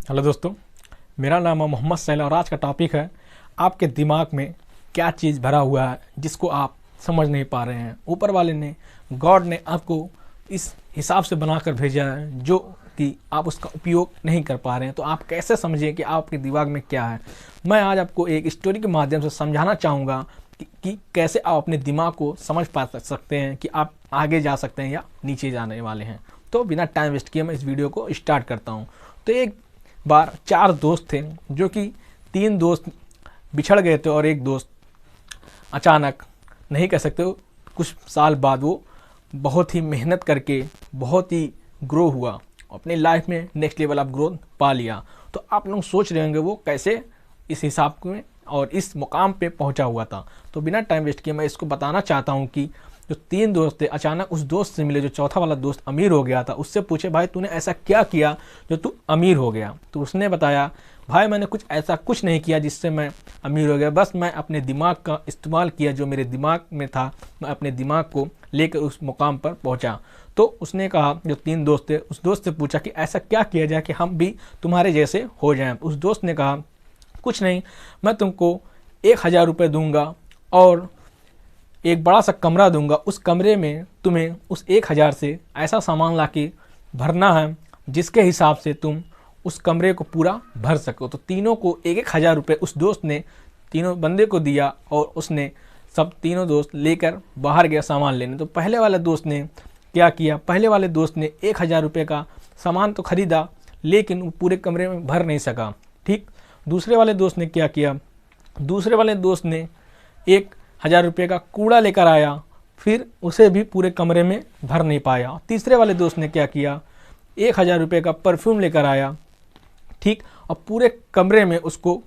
Hello दोस्तों, मेरा नाम है मोहम्मद सैल और आज का टॉपिक है आपके दिमाग में क्या चीज़ भरा हुआ है जिसको आप समझ नहीं पा रहे हैं। ऊपर वाले ने, गॉड ने आपको इस हिसाब से बनाकर भेजा है जो कि आप उसका उपयोग नहीं कर पा रहे हैं। तो आप कैसे समझें कि आपके दिमाग में क्या है। मैं आज आपको एक स्टोरी के माध्यम से समझाना चाहूँगा कि कैसे आप अपने दिमाग को समझ पा सकते हैं कि आप आगे जा सकते हैं या नीचे जाने वाले हैं। तो बिना टाइम वेस्ट किए मैं इस वीडियो को स्टार्ट करता हूँ। तो एक बार 4 दोस्त थे जो कि 3 दोस्त बिछड़ गए थे और एक दोस्त अचानक, नहीं कह सकते, कुछ साल बाद वो बहुत ही मेहनत करके बहुत ही ग्रो हुआ, अपने लाइफ में नेक्स्ट लेवल ऑफ ग्रोथ पा लिया। तो आप लोग सोच रहे होंगे वो कैसे इस हिसाब में और इस मुकाम पे पहुंचा हुआ था। तो बिना टाइम वेस्ट किए मैं इसको बताना चाहता हूं कि जो 3 दोस्त थे अचानक उस दोस्त से मिले जो चौथा वाला दोस्त अमीर हो गया था। उससे पूछे, भाई तूने ऐसा क्या किया जो तू अमीर हो गया? तो उसने बताया, भाई मैंने कुछ नहीं किया जिससे मैं अमीर हो गया, बस मैं अपने दिमाग का इस्तेमाल किया, जो मेरे दिमाग में था मैं अपने दिमाग को लेकर उस मुकाम पर पहुंचा। तो उसने कहा, जो 3 दोस्त थे, उस दोस्त से पूछा कि ऐसा क्या किया जाए कि हम भी तुम्हारे जैसे हो जाएं। उस दोस्त ने कहा, कुछ नहीं, मैं तुमको 1000 रुपये दूंगा और एक बड़ा सा कमरा दूंगा। उस कमरे में तुम्हें उस 1000 से ऐसा सामान लाके भरना है जिसके हिसाब से तुम उस कमरे को पूरा भर सको। तो तीनों को 1000 रुपये उस दोस्त ने तीनों बंदे को दिया और उसने सब तीनों दोस्त लेकर बाहर गया सामान लेने। तो पहले वाले दोस्त ने क्या किया, पहले वाले दोस्त ने 1000 रुपये का सामान तो खरीदा लेकिन वो पूरे कमरे में भर नहीं सका। ठीक, दूसरे वाले दोस्त ने क्या किया, दूसरे वाले दोस्त ने 1000 रुपये का कूड़ा लेकर आया, फिर उसे भी पूरे कमरे में भर नहीं पाया। तीसरे वाले दोस्त ने क्या किया, 1000 रुपये का परफ्यूम लेकर आया, ठीक, और पूरे कमरे में उसको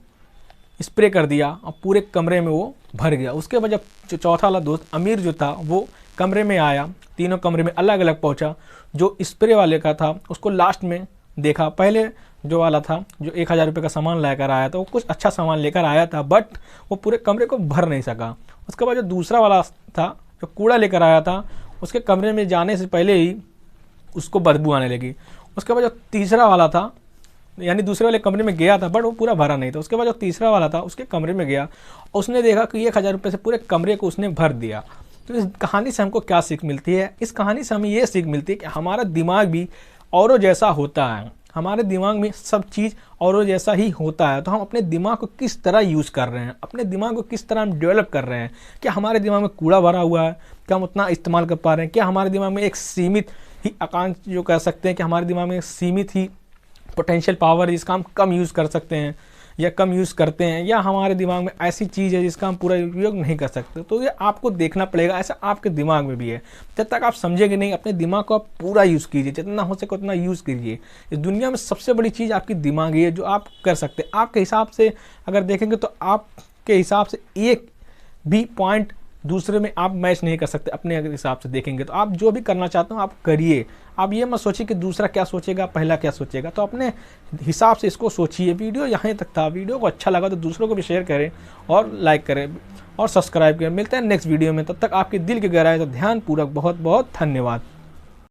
स्प्रे कर दिया और पूरे कमरे में वो भर गया। उसके बाद जब जो चौथा वाला दोस्त अमीर जो था वो कमरे में आया, तीनों कमरे में अलग अलग पहुंचा। जो स्प्रे वाले का था उसको लास्ट में देखा, पहले जो वाला था जो 1000 रुपये का सामान लेकर आया था वो कुछ अच्छा सामान लेकर आया था बट वो पूरे कमरे को भर नहीं सका। उसके बाद जो दूसरा वाला था जो कूड़ा लेकर आया था, उसके कमरे में जाने से पहले ही उसको बदबू आने लगी। उसके बाद जो तीसरा वाला था, यानी दूसरे वाले कमरे में गया था बट वो पूरा भरा नहीं था। उसके बाद जो तीसरा वाला था उसके कमरे में गया, उसने देखा कि 1000 रुपये से पूरे कमरे को उसने भर दिया। तो इस कहानी से हमको क्या सीख मिलती है? इस कहानी से हमें ये सीख मिलती है कि हमारा दिमाग भी औरों जैसा होता है, हमारे दिमाग में सब चीज़ औरों जैसा ही होता है। तो हम अपने दिमाग को किस तरह यूज़ कर रहे हैं, अपने दिमाग को किस तरह हम डेवलप कर रहे हैं। क्या हमारे दिमाग में कूड़ा भरा हुआ है? क्या हम उतना इस्तेमाल कर पा रहे हैं? क्या हमारे दिमाग में एक सीमित ही आकांक्षा, जो कह सकते हैं कि हमारे दिमाग में एक सीमित ही पोटेंशियल पावर है जिसका हम कम यूज़ कर सकते हैं या कम यूज़ करते हैं, या हमारे दिमाग में ऐसी चीज़ है जिसका हम पूरा उपयोग नहीं कर सकते? तो ये आपको देखना पड़ेगा। ऐसा आपके दिमाग में भी है। जब तक आप समझेंगे नहीं, अपने दिमाग को आप पूरा यूज़ कीजिए, जितना हो सके उतना यूज़ कीजिए। इस दुनिया में सबसे बड़ी चीज़ आपकी दिमाग ही है जो आप कर सकते हैं। आपके हिसाब से अगर देखेंगे तो आपके हिसाब से एक भी पॉइंट दूसरे में आप मैच नहीं कर सकते। अपने अगर हिसाब से देखेंगे तो आप जो भी करना चाहते हो आप करिए। आप ये मत सोचिए कि दूसरा क्या सोचेगा, पहला क्या सोचेगा। तो अपने हिसाब से इसको सोचिए। वीडियो यहाँ तक था। वीडियो को अच्छा लगा तो दूसरों को भी शेयर करें और लाइक करें और सब्सक्राइब करें। मिलते हैं नेक्स्ट वीडियो में। तब तक आपके दिल की गहराई से ध्यानपूर्वक बहुत बहुत धन्यवाद।